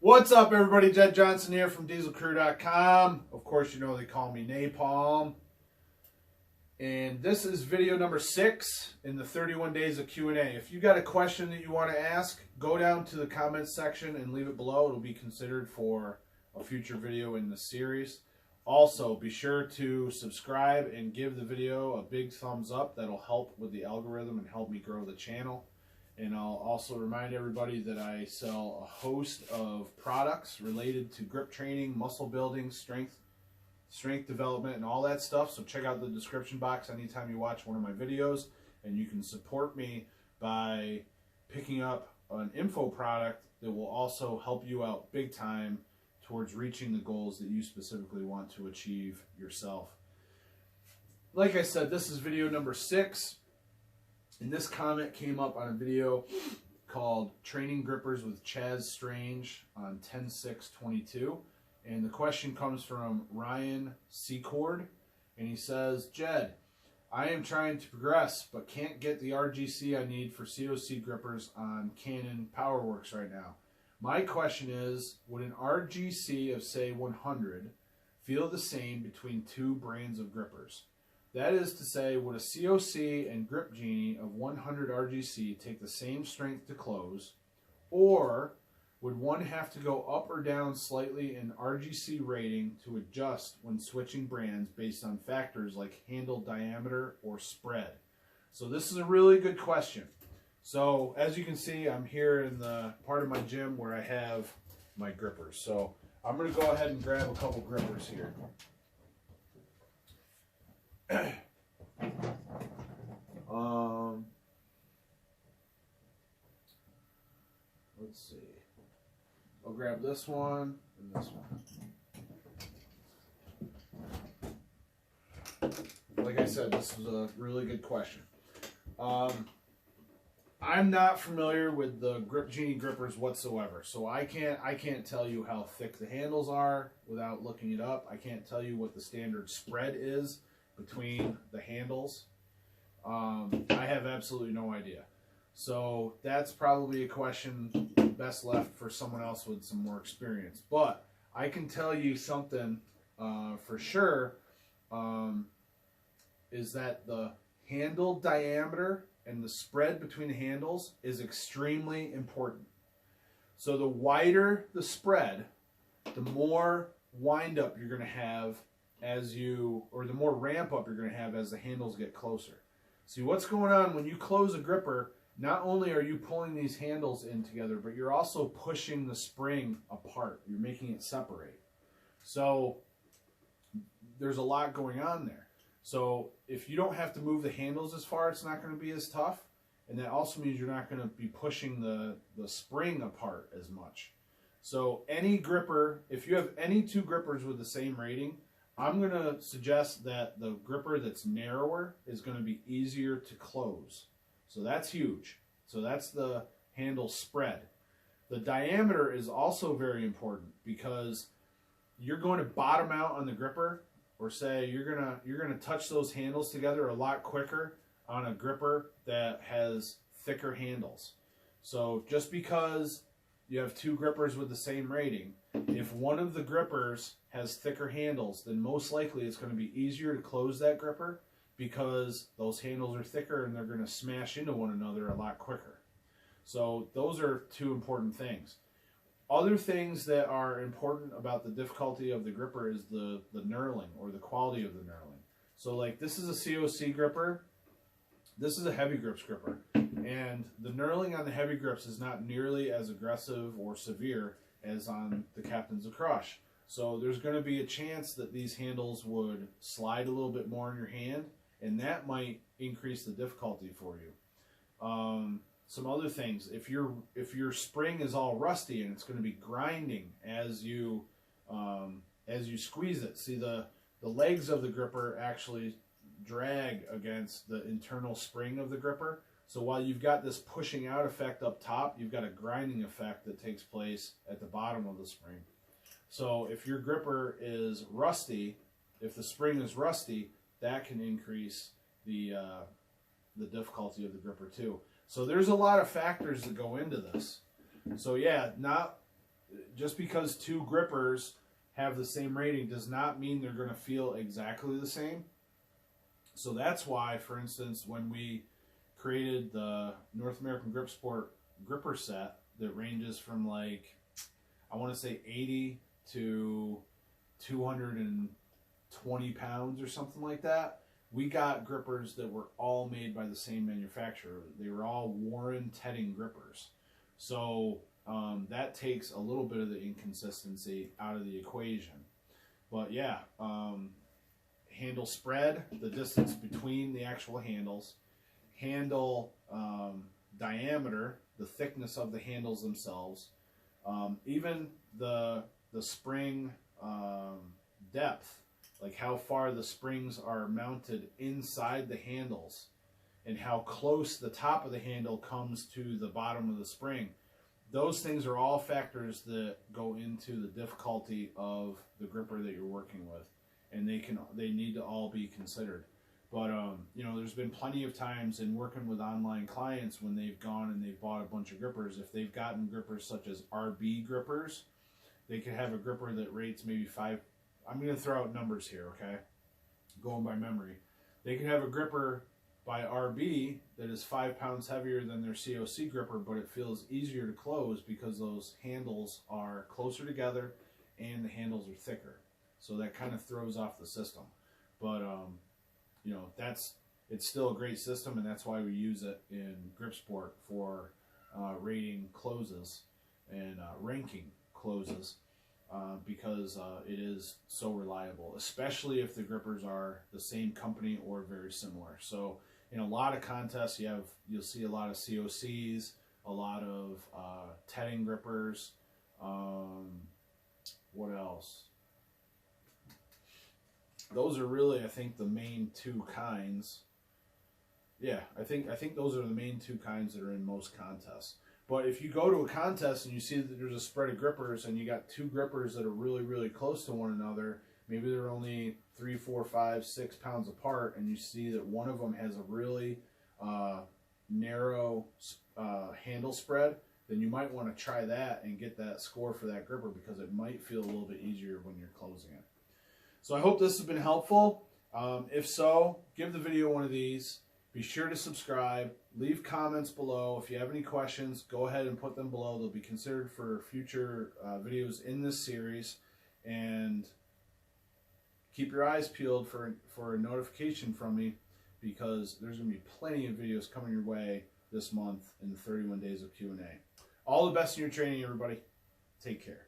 What's up, everybody? Jed Johnson here from DieselCrew.com. Of course, you know they call me Napalm. And this is video number 6 in the 31 days of Q&A. If you got a question that you want to ask, go down to the comments section and leave it below. It'll be considered for a future video in the series. Also, be sure to subscribe and give the video a big thumbs up. That'll help with the algorithm and help me grow the channel. And I'll also remind everybody that I sell a host of products related to grip training, muscle building, strength development, and all that stuff. So check out the description box anytime you watch one of my videos. And you can support me by picking up an info product that will also help you out big time towards reaching the goals that you specifically want to achieve yourself. Like I said, this is video number 6. And this comment came up on a video called Training Grippers with Chaz Strange on 10/6/22. And the question comes from Ryan Secord. And he says, Jed, I am trying to progress, but can't get the RGC I need for COC grippers on Canon PowerWorks right now. My question is, would an RGC of, say, 100 feel the same between two brands of grippers? That is to say, would a COC and Grip Genie of 100 RGC take the same strength to close, or would one have to go up or down slightly in RGC rating to adjust when switching brands based on factors like handle diameter or spread? So this is a really good question. So as you can see, I'm here in the part of my gym where I have my grippers. So I'm going to go ahead and grab a couple grippers here. Let's see. I'll grab this one and this one. Like I said, this is a really good question. I'm not familiar with the Grip Genie grippers whatsoever, so I can't tell you how thick the handles are without looking it up. I can't tell you what the standard spread is between the handles. I have absolutely no idea. So that's probably a question best left for someone else with some more experience. But I can tell you something for sure, is that the handle diameter and the spread between the handles is extremely important. So the wider the spread, the more wind up you're going to have the more ramp up you're going to have as the handles get closer. See, what's going on when you close a gripper, not only are you pulling these handles in together, but you're also pushing the spring apart. You're making it separate. So there's a lot going on there. So if you don't have to move the handles as far, it's not going to be as tough. And that also means you're not going to be pushing the spring apart as much. So any gripper, if you have any two grippers with the same rating, I'm going to suggest that the gripper that's narrower is going to be easier to close. So that's huge. So that's the handle spread. The diameter is also very important because you're going to bottom out on the gripper, or say you're gonna touch those handles together a lot quicker on a gripper that has thicker handles. So just because you have two grippers with the same rating, if one of the grippers has thicker handles, then most likely it's going to be easier to close that gripper because those handles are thicker and they're going to smash into one another a lot quicker. So those are two important things. Other things that are important about the difficulty of the gripper is the knurling, or the quality of the knurling. So like this is a COC gripper. This is a heavy grips gripper. And the knurling on the heavy grips is not nearly as aggressive or severe as on the Captain's Lacrosse. So there's going to be a chance that these handles would slide a little bit more in your hand, and that might increase the difficulty for you. Some other things, if your spring is all rusty and it's going to be grinding as you squeeze it. See, the legs of the gripper actually drag against the internal spring of the gripper. So while you've got this pushing out effect up top, you've got a grinding effect that takes place at the bottom of the spring. So if your gripper is rusty, if the spring is rusty, that can increase the difficulty of the gripper too. So there's a lot of factors that go into this. So yeah, just because two grippers have the same rating does not mean they're going to feel exactly the same. So that's why, for instance, when we created the North American Grip Sport gripper set that ranges from like, I want to say 80 to 220 pounds or something like that, we got grippers that were all made by the same manufacturer. They were all Warren Tedding grippers. So that takes a little bit of the inconsistency out of the equation. But yeah, handle spread, the distance between the actual handles, handle diameter, the thickness of the handles themselves, even the spring depth, like how far the springs are mounted inside the handles and how close the top of the handle comes to the bottom of the spring. Those things are all factors that go into the difficulty of the gripper that you're working with, and they need to all be considered. But you know, there's been plenty of times in working with online clients when they've gone and they've bought a bunch of grippers. If they've gotten grippers such as RB grippers, they could have a gripper that rates maybe 5. I'm going to throw out numbers here, okay? Going by memory. They could have a gripper by RB that is 5 pounds heavier than their COC gripper, but it feels easier to close because those handles are closer together and the handles are thicker. So that kind of throws off the system. But you know, it's still a great system, and that's why we use it in Grip Sport for rating closes and ranking closes, because it is so reliable, especially if the grippers are the same company or very similar. So in a lot of contests, you'll see a lot of COCs, a lot of Tedding grippers. What else? Those are really, I think, the main two kinds. Yeah, I think those are the main two kinds that are in most contests. But if you go to a contest and you see that there's a spread of grippers and you got two grippers that are really, really close to one another, maybe they're only 3, 4, 5, 6 pounds apart, and you see that one of them has a really narrow handle spread, then you might want to try that and get that score for that gripper, because it might feel a little bit easier when you're closing it. So I hope this has been helpful. If so, give the video one of these. Be sure to subscribe. Leave comments below. If you have any questions, go ahead and put them below. They'll be considered for future videos in this series. And keep your eyes peeled for a notification from me, because there's going to be plenty of videos coming your way this month in the 31 days of Q&A. All the best in your training, everybody. Take care.